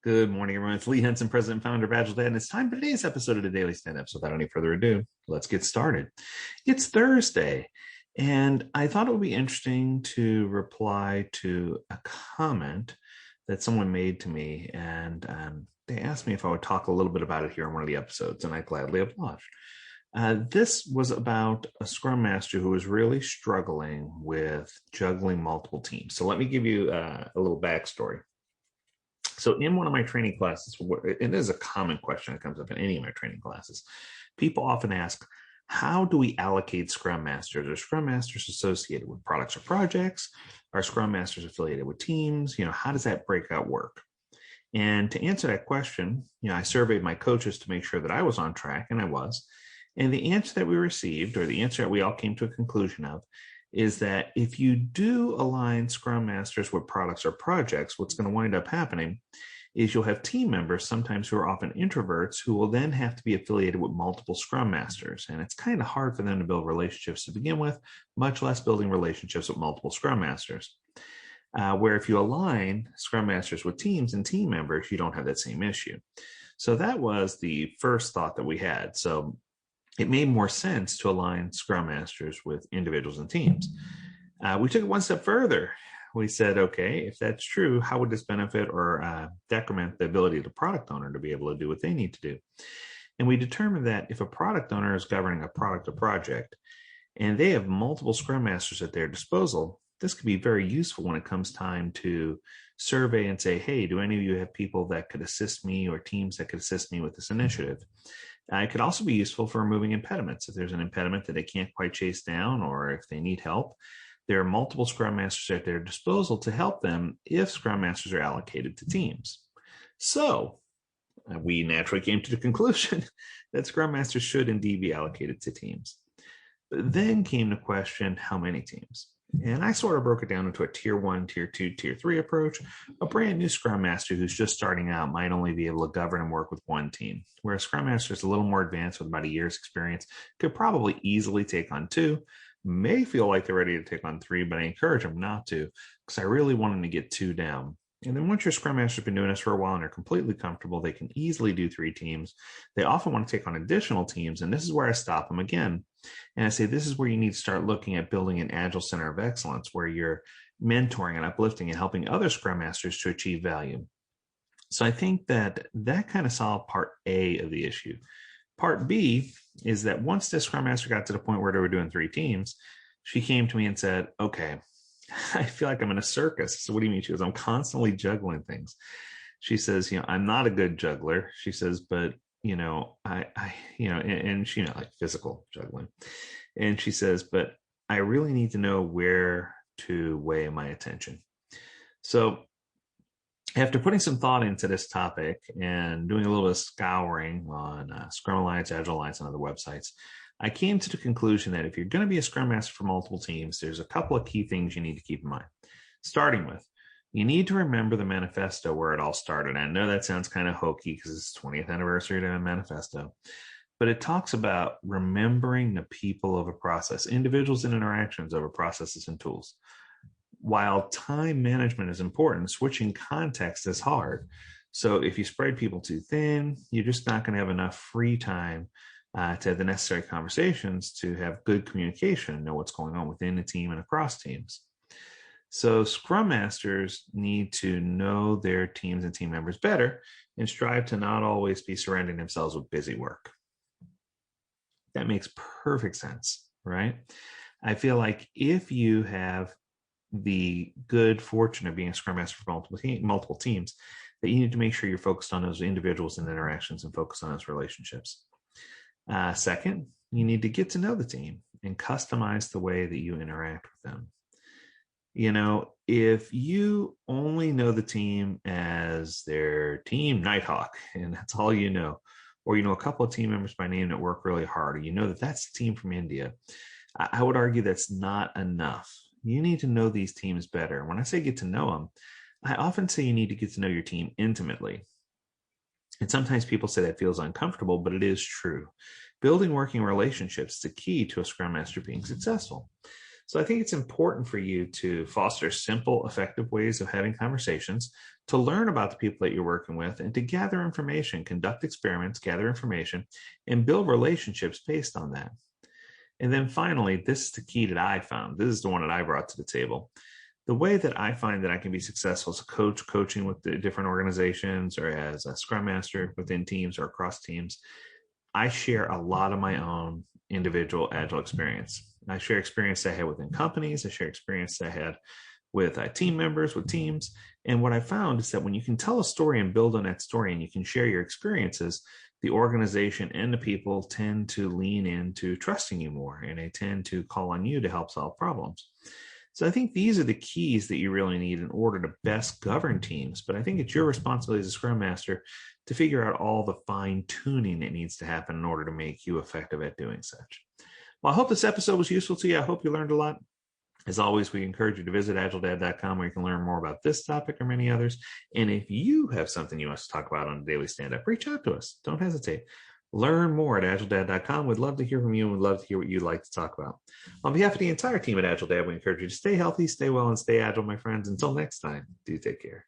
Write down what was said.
Good morning, everyone. It's Lee Henson, President and Founder of AgileDad, and it's time for today's episode of the Daily Stand-Up. So without any further ado, let's get started. It's Thursday, and I thought it would be interesting to reply to a comment that someone made to me, and they asked me if I would talk a little bit about it here in one of the episodes, and I gladly obliged. This was about a Scrum Master who was really struggling with juggling multiple teams. So let me give you a little backstory. So in one of my training classes, it is a common question that comes up in any of my training classes. People often ask, how do we allocate Scrum Masters? Are Scrum Masters associated with products or projects? Are Scrum Masters affiliated with teams? How does that breakout work? And to answer that question, I surveyed my coaches to make sure that I was on track, and I was. And the answer that we received, or the answer that we all came to a conclusion of, is that if you do align Scrum Masters with products or projects, what's going to wind up happening is you'll have team members, sometimes who are often introverts, who will then have to be affiliated with multiple Scrum Masters. And it's kind of hard for them to build relationships to begin with, much less building relationships with multiple Scrum Masters. Where if you align Scrum Masters with teams and team members, you don't have that same issue. So that was the first thought that we had. So it made more sense to align Scrum Masters with individuals and teams. We took it one step further. We said, okay, if that's true, how would this benefit or decrement the ability of the product owner to be able to do what they need to do? And we determined that if a product owner is governing a product or project, and they have multiple Scrum Masters at their disposal, this could be very useful when it comes time to survey and say, hey, do any of you have people that could assist me or teams that could assist me with this initiative? It could also be useful for removing impediments. If there's an impediment that they can't quite chase down, or if they need help, there are multiple Scrum Masters at their disposal to help them if Scrum Masters are allocated to teams. So we naturally came to the conclusion that Scrum Masters should indeed be allocated to teams. But then came the question, how many teams? And I sort of broke it down into a tier 1, tier 2, tier 3 approach. A brand new Scrum Master who's just starting out might only be able to govern and work with one team, where a Scrum Master is a little more advanced with about a year's experience, could probably easily take on 2, may feel like they're ready to take on 3, but I encourage them not to, because I really want them to get 2 down. And then once your Scrum Master's been doing this for a while and they're completely comfortable, they can easily do 3 teams. They often want to take on additional teams, and this is where I stop them again. And I say, this is where you need to start looking at building an Agile Center of Excellence, where you're mentoring and uplifting and helping other Scrum Masters to achieve value. So I think that kind of solved part A of the issue. Part B is that once the Scrum Master got to the point where they were doing 3 teams, she came to me and said, okay, I feel like I'm in a circus. So what do you mean? She goes, I'm constantly juggling things. She says, I'm not a good juggler. She says, but and she, like physical juggling. And she says, but I really need to know where to weigh my attention. So after putting some thought into this topic and doing a little bit of scouring on Scrum Alliance, Agile Alliance, and other websites, I came to the conclusion that if you're going to be a Scrum Master for multiple teams, there's a couple of key things you need to keep in mind. Starting with, you need to remember the manifesto where it all started. I know that sounds kind of hokey because it's 20th anniversary of the manifesto, but it talks about remembering the people of a process, individuals and interactions over processes and tools. While time management is important, switching context is hard. So if you spread people too thin, you're just not going to have enough free time to have the necessary conversations to have good communication and know what's going on within the team and across teams. So Scrum Masters need to know their teams and team members better and strive to not always be surrounding themselves with busy work. That makes perfect sense, right? I feel like if you have the good fortune of being a Scrum Master for multiple teams, that you need to make sure you're focused on those individuals and interactions and focus on those relationships. Second, you need to get to know the team and customize the way that you interact with them. If you only know the team as their team Nighthawk, and that's all you know, or a couple of team members by name that work really hard, or that that's the team from India, I would argue that's not enough. You need to know these teams better. When I say get to know them, I often say you need to get to know your team intimately. And sometimes people say that feels uncomfortable, but it is true. Building working relationships is the key to a Scrum Master being successful. So I think it's important for you to foster simple, effective ways of having conversations, to learn about the people that you're working with, and to gather information, conduct experiments, gather information, and build relationships based on that. And then finally, this is the key that I found. This is the one that I brought to the table. The way that I find that I can be successful as a coach, coaching with the different organizations, or as a Scrum Master within teams or across teams, I share a lot of my own individual Agile experience. I share experience that I had within companies. I share experience that I had with team members, with teams. And what I found is that when you can tell a story and build on that story, and you can share your experiences, the organization and the people tend to lean into trusting you more, and they tend to call on you to help solve problems. So I think these are the keys that you really need in order to best govern teams. But I think it's your responsibility as a Scrum Master to figure out all the fine tuning that needs to happen in order to make you effective at doing such. Well, I hope this episode was useful to you. I hope you learned a lot. As always, we encourage you to visit agiledad.com, where you can learn more about this topic or many others. And if you have something you want us to talk about on a daily stand-up, reach out to us. Don't hesitate. Learn more at agiledad.com. We'd love to hear from you, and we'd love to hear what you'd like to talk about. On behalf of the entire team at AgileDad, we encourage you to stay healthy, stay well, and stay agile, my friends. Until next time, do take care.